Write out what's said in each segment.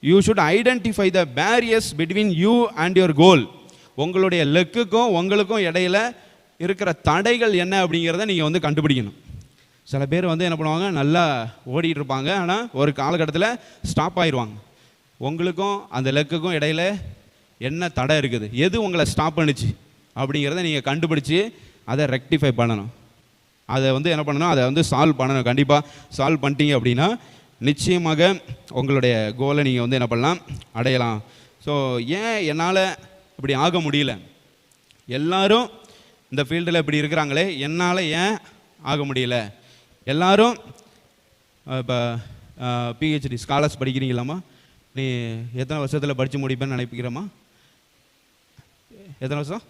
You should identify the barriers between you and your goal. உங்களுடைய லெக்குக்கும் உங்களுக்கும் இடையில இருக்கிற தடைகள் என்ன அப்படிங்கிறத நீங்கள் வந்து கண்டுபிடிக்கணும். சில பேர் வந்து என்ன பண்ணுவாங்க, நல்லா ஓடிட்டு இருப்பாங்க, ஆனால் ஒரு காலகட்டத்தில் ஸ்டாப் ஆயிடுவாங்க. உங்களுக்கும் அந்த லெக்குக்கும் இடையில என்ன தடை இருக்குது, எது உங்களை ஸ்டாப் பண்ணுச்சு அப்படிங்கிறத நீங்கள் கண்டுபிடிச்சி அதை ரெக்டிஃபை பண்ணணும். அதை வந்து என்ன பண்ணணும், அதை வந்து சால்வ் பண்ணணும். கண்டிப்பாக சால்வ் பண்ணிட்டீங்க அப்படின்னா நிச்சயமாக உங்களுடைய கோலை நீங்கள் வந்து என்ன பண்ணலாம், அடையலாம். ஸோ ஏன் என்னால் இப்படி ஆக முடியல, எல்லாரும் இந்த ஃபீல்டில் இப்படி இருக்கிறாங்களே, என்னால் ஏன் ஆக முடியல? எல்லாரும் இப்போ பிஹெச்டி ஸ்காலர்ஸ் படிக்கிறீங்களாம்மா, நீ எத்தனை வருஷத்தில் படித்து முடிப்பேன்னு நினைக்கிறோமா? எத்தனை வருஷம்?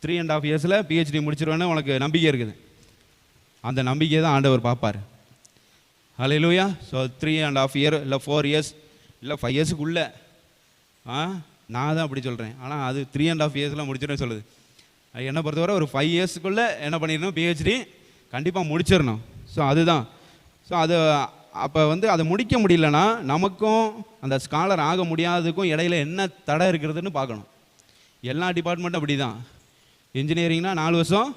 3.5 இயர்ஸில் பிஹெச்டி முடிச்சிருவேன்னு உனக்கு நம்பிக்கை இருக்குது. அந்த நம்பிக்கையை தான் ஆண்டவர் பார்ப்பார். ஹல்லேலூயா. ஸோ 3.5 இயர் இல்லை 4 இயர்ஸ் இல்லை 5 இயர்ஸுக்குள்ளே நான் தான் அப்படி சொல்கிறேன், ஆனால் அது 3.5 இயர்ஸில் முடிச்சிடணும் சொல்லுது. என்னை பொறுத்தவரை ஒரு 5 இயர்ஸுக்குள்ளே என்ன பண்ணிடணும், பிஹெச்டி கண்டிப்பாக முடிச்சிடணும். ஸோ அதுதான். ஸோ அது அப்போ வந்து அதை முடிக்க முடியலன்னா நமக்கும் அந்த ஸ்காலர் ஆக முடியாததுக்கும் இடையில என்ன தடை இருக்கிறதுன்னு பார்க்கணும். எல்லா டிபார்ட்மெண்ட்டும் அப்படி தான். இன்ஜினியரிங்னா 4 வருஷம்,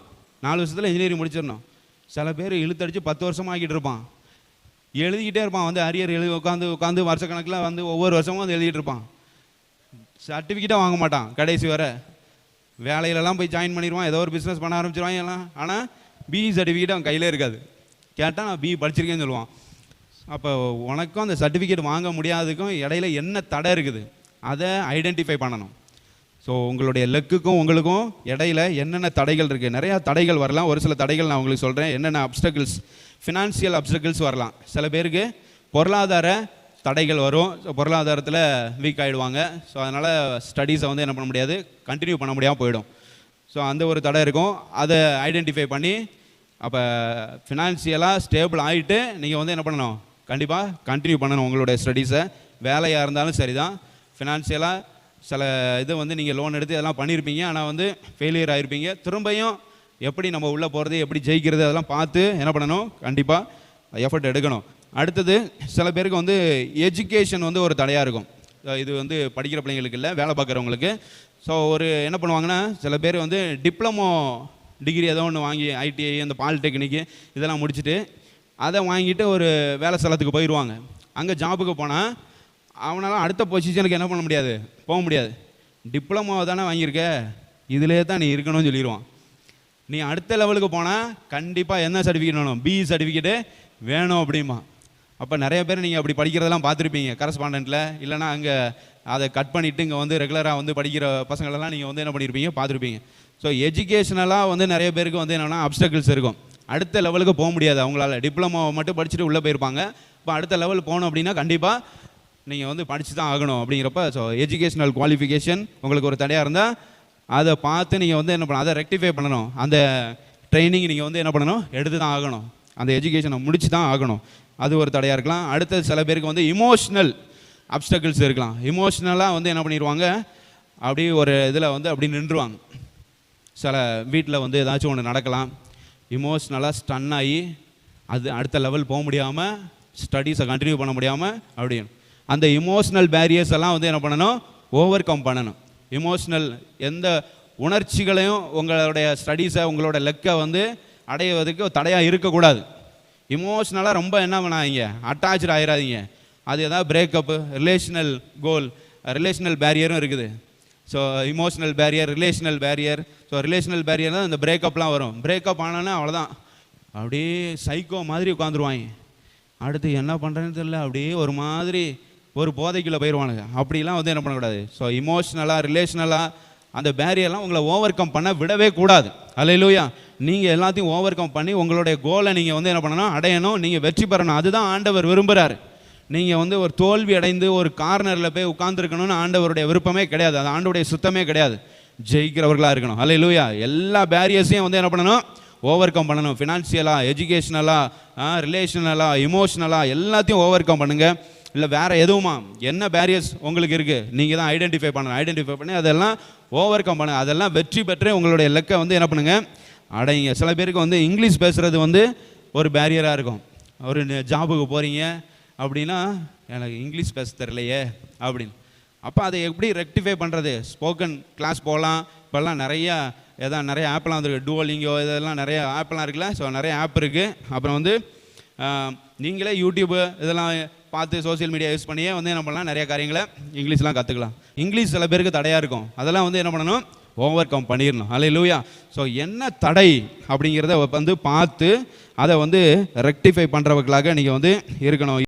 4 வருஷத்தில் இன்ஜினியரிங் முடிச்சிடணும். சில பேர் இழுத்தடிச்சு 10 வருஷமாக ஆக்கிட்டு இருப்பான், எழுதிக்கிட்டே இருப்பான். வந்து அரியர் எழுதி உட்காந்து வருஷக்கணக்கில் வந்து ஒவ்வொரு வருஷமும் வந்து எழுதிட்டு இருப்பான். சர்டிஃபிகேட்டாக வாங்க மாட்டான். கடைசி வர வேலையிலலாம் போய் ஜாயின் பண்ணிடுவான், ஏதோ ஒரு பிஸ்னஸ் பண்ண ஆரம்பிச்சிருவாங்க எல்லாம். ஆனால் பிஇ சர்டிஃபிகேட் அவன் கையிலே இருக்காது. கேட்டால் நான் பிஇ படிச்சிருக்கேன்னு சொல்லுவான். அப்போ உனக்கும் அந்த சர்டிஃபிகேட் வாங்க முடியாததுக்கும் இடையில என்ன தடை இருக்குது, அதை ஐடென்டிஃபை பண்ணணும். ஸோ உங்களுடைய லெக்குக்கும் உங்களுக்கும் இடையில என்னென்ன தடைகள் இருக்குது, நிறையா தடைகள் வரலாம். ஒரு சில தடைகள் நான் உங்களுக்கு சொல்கிறேன். என்னென்ன அப்டக்கிள்ஸ், ஃபினான்ஷியல் அப்டக்கிள்ஸ் வரலாம். சில பேருக்கு பொருளாதார தடைகள் வரும். ஸோ பொருளாதாரத்தில் வீக் ஆகிடுவாங்க. ஸோ அதனால் ஸ்டடீஸை வந்து என்ன பண்ண முடியாது, கண்டினியூ பண்ண முடியாமல் போயிடும். ஸோ அந்த ஒரு தடை இருக்கும். அதை ஐடென்டிஃபை பண்ணி அப்போ ஃபினான்ஷியலாக ஸ்டேபிள் ஆகிட்டு நீங்கள் வந்து என்ன பண்ணணும், கண்டிப்பாக கண்டினியூ பண்ணணும் உங்களுடைய ஸ்டடீஸை. வேலையாக இருந்தாலும் சரி தான். ஃபினான்ஷியலாக சில இது வந்து நீங்கள் லோன் எடுத்து இதெல்லாம் பண்ணியிருப்பீங்க, ஆனால் வந்து ஃபெயிலியர் ஆகிருப்பீங்க. திரும்பியும் எப்படி நம்ம உள்ளே போகிறது, எப்படி ஜெயிக்கிறது, அதெல்லாம் பார்த்து என்ன பண்ணணும், கண்டிப்பாக எஃபர்ட் எடுக்கணும். அடுத்தது சில பேருக்கு வந்து எஜுகேஷன் வந்து ஒரு தடையாக இருக்கும். இது வந்து படிக்கிற பிள்ளைங்களுக்கு இல்லை, வேலை பார்க்குறவங்களுக்கு. ஸோ ஒரு என்ன பண்ணுவாங்கன்னா, சில பேர் வந்து டிப்ளமோ டிகிரி ஏதோ ஒன்று வாங்கி ஐடிஐ, அந்த பாலிடெக்னிக்கு இதெல்லாம் முடிச்சுட்டு அதை வாங்கிட்டு ஒரு வேலை ஸ்தலத்துக்கு போயிடுவாங்க. அங்கே ஜாபுக்கு போனால் அவனால் அடுத்த பொசிஷனுக்கு என்ன பண்ண முடியாது, போக முடியாது. டிப்ளமோவை தானே வாங்கியிருக்க, இதிலே தான் நீ இருக்கணும்னு சொல்லிடுவான். நீ அடுத்த லெவலுக்கு போனால் கண்டிப்பாக என்ன சர்டிஃபிகேட் வேணும், பிஇ சர்டிஃபிகேட்டு வேணும் அப்படிமா. அப்போ நிறைய பேர் நீங்கள் அப்படி படிக்கிறதெல்லாம் பார்த்துருப்பீங்க கரஸ்பாண்டண்ட்டில். இல்லைனா அங்கே அதை கட் பண்ணிவிட்டு இங்கே வந்து ரெகுலராக வந்து படிக்கிற பசங்களெல்லாம் நீங்கள் வந்து என்ன பண்ணியிருப்பீங்க, பார்த்துருப்பீங்க. ஸோ எஜுகேஷனலாக வந்து நிறைய பேருக்கு வந்து என்னென்னா அப்டக்கிள்ஸ் இருக்கும். அடுத்த லெவலுக்கு போக முடியாது அவங்களால. டிப்ளமோவை மட்டும் படிச்சுட்டு உள்ளே போயிருப்பாங்க. இப்போ அடுத்த லெவல் போகணும் அப்படின்னா கண்டிப்பாக நீங்கள் வந்து படித்து தான் ஆகணும் அப்படிங்கிறப்ப. ஸோ எஜுகேஷனல் குவாலிஃபிகேஷன் உங்களுக்கு ஒரு தடையாக இருந்தால் அதை பார்த்து நீங்கள் வந்து என்ன பண்ணணும், அதை ரெக்டிஃபை பண்ணணும். அந்த ட்ரைனிங் நீங்கள் வந்து என்ன பண்ணணும், எடுத்து தான் ஆகணும். அந்த எஜுகேஷனை முடிச்சு தான் ஆகணும். அது ஒரு தடையாக இருக்கலாம். அடுத்தது சில பேருக்கு வந்து இமோஷ்னல் அப்டக்கிள்ஸ் இருக்கலாம். இமோஷ்னலாக வந்து என்ன பண்ணிடுவாங்க, அப்படி ஒரு இதில் வந்து அப்படி நின்றுவாங்க. சில வீட்டில் வந்து ஏதாச்சும் ஒன்று நடக்கலாம், இமோஷ்னலாக ஸ்டன் ஆகி அது அடுத்த லெவல் போக முடியாமல், ஸ்டடீஸை கண்டினியூ பண்ண முடியாமல் அப்படின்னு அந்த இமோஷ்னல் பேரியர்ஸ் எல்லாம் வந்து என்ன பண்ணணும், ஓவர் கம் பண்ணணும். இமோஷ்னல் எந்த உணர்ச்சிகளையும் உங்களுடைய ஸ்டடீஸை, உங்களோட லெக்கை வந்து அடைவதற்கு தடையாக இருக்கக்கூடாது. இமோஷ்னலாக ரொம்ப என்ன பண்ணாதீங்க, அட்டாச்சு ஆகிடாதீங்க. அது ஏதாவது பிரேக்கப்பு, ரிலேஷனல் கோல், ரிலேஷனல் பேரியரும் இருக்குது. So emotional barrier, relational barrier. So relational barrier தான் இந்த பிரேக்கப்லாம் வரும். பிரேக்கப் ஆனாலும் அவ்வளோதான், அப்படியே சைக்கோ மாதிரி உட்காந்துருவாங்க. அடுத்து என்ன பண்ணுறேன்னு தெரியல, அப்படியே ஒரு மாதிரி ஒரு போதைக்குள்ளே போயிடுவானுங்க. அப்படிலாம் வந்து என்ன பண்ணக்கூடாது. ஸோ இமோஷ்னலாக, ரிலேஷனலாக அந்த பேரியர்லாம் உங்களை ஓவர் கம் பண்ண விடவே கூடாது. அல்லேலூயா. நீங்கள் எல்லாத்தையும் ஓவர் கம் பண்ணி உங்களுடைய கோலை நீங்கள் வந்து என்ன பண்ணணும், அடையணும். நீங்கள் வெற்றி பெறணும். அதுதான் ஆண்டவர் விரும்புகிறார். நீங்கள் வந்து ஒரு தோல்வி அடைந்து ஒரு கார்னரில் போய் உட்கார்ந்துருக்கணும்னு ஆண்டவருடைய விருப்பமே கிடையாது. அது ஆண்டவருடைய சுத்தமே கிடையாது. ஜெயிக்கிறவர்களாக இருக்கணும். அல்லேலூயா. எல்லா பேரியர்ஸையும் வந்து என்ன பண்ணணும், ஓவர் கம் பண்ணணும். ஃபினான்ஷியலாக, எஜுகேஷ்னலாக, ரிலேஷனலாக, இமோஷ்னலாக எல்லாத்தையும் ஓவர் கம் பண்ணுங்கள். இல்லை வேறு எதுவுமா என்ன பேரியர்ஸ் உங்களுக்கு இருக்குது, நீங்கள் தான் ஐடென்டிஃபை பண்ணணும். ஐடென்டிஃபை பண்ணி அதெல்லாம் ஓவர் கம் பண்ணுங்கள். அதெல்லாம் வெற்றி பெற்று உங்களுடைய இலக்கை வந்து என்ன பண்ணுங்கள், அடையுங்க. சில பேருக்கு வந்து இங்கிலீஷ் பேசுகிறது வந்து ஒரு பேரியராக இருக்கும். ஒரு ஜாபுக்கு போகிறீங்க அப்படின்னா எனக்கு இங்கிலீஷ் பேச தெரியலையே அப்படின்னு. அப்போ அதை எப்படி ரெக்டிஃபை பண்ணுறது? ஸ்போக்கன் கிளாஸ் போகலாம். இப்போல்லாம் நிறைய ஆப்லாம் வந்துருக்கு, டூவலிங்கோ இதெல்லாம் நிறைய ஆப்லாம் இருக்குல்ல. ஸோ நிறைய ஆப் இருக்குது. அப்புறம் வந்து நீங்களே யூடியூப்பு இதெல்லாம் பார்த்து சோசியல் மீடியா யூஸ் பண்ணியே வந்து என்ன பண்ணலாம், நிறைய காரியங்களை இங்கிலீஷ்லாம் கற்றுக்கலாம். இங்கிலீஷ் சில பேருக்கு தடையாக இருக்கும், அதெல்லாம் வந்து என்ன பண்ணணும், ஓவர் கம் பண்ணிடணும். ஹல்லேலூயா. ஸோ என்ன தடை அப்படிங்கிறத வந்து பார்த்து அதை வந்து ரெக்டிஃபை பண்ணுறவர்களாக நீங்கள் வந்து இருக்கணும்.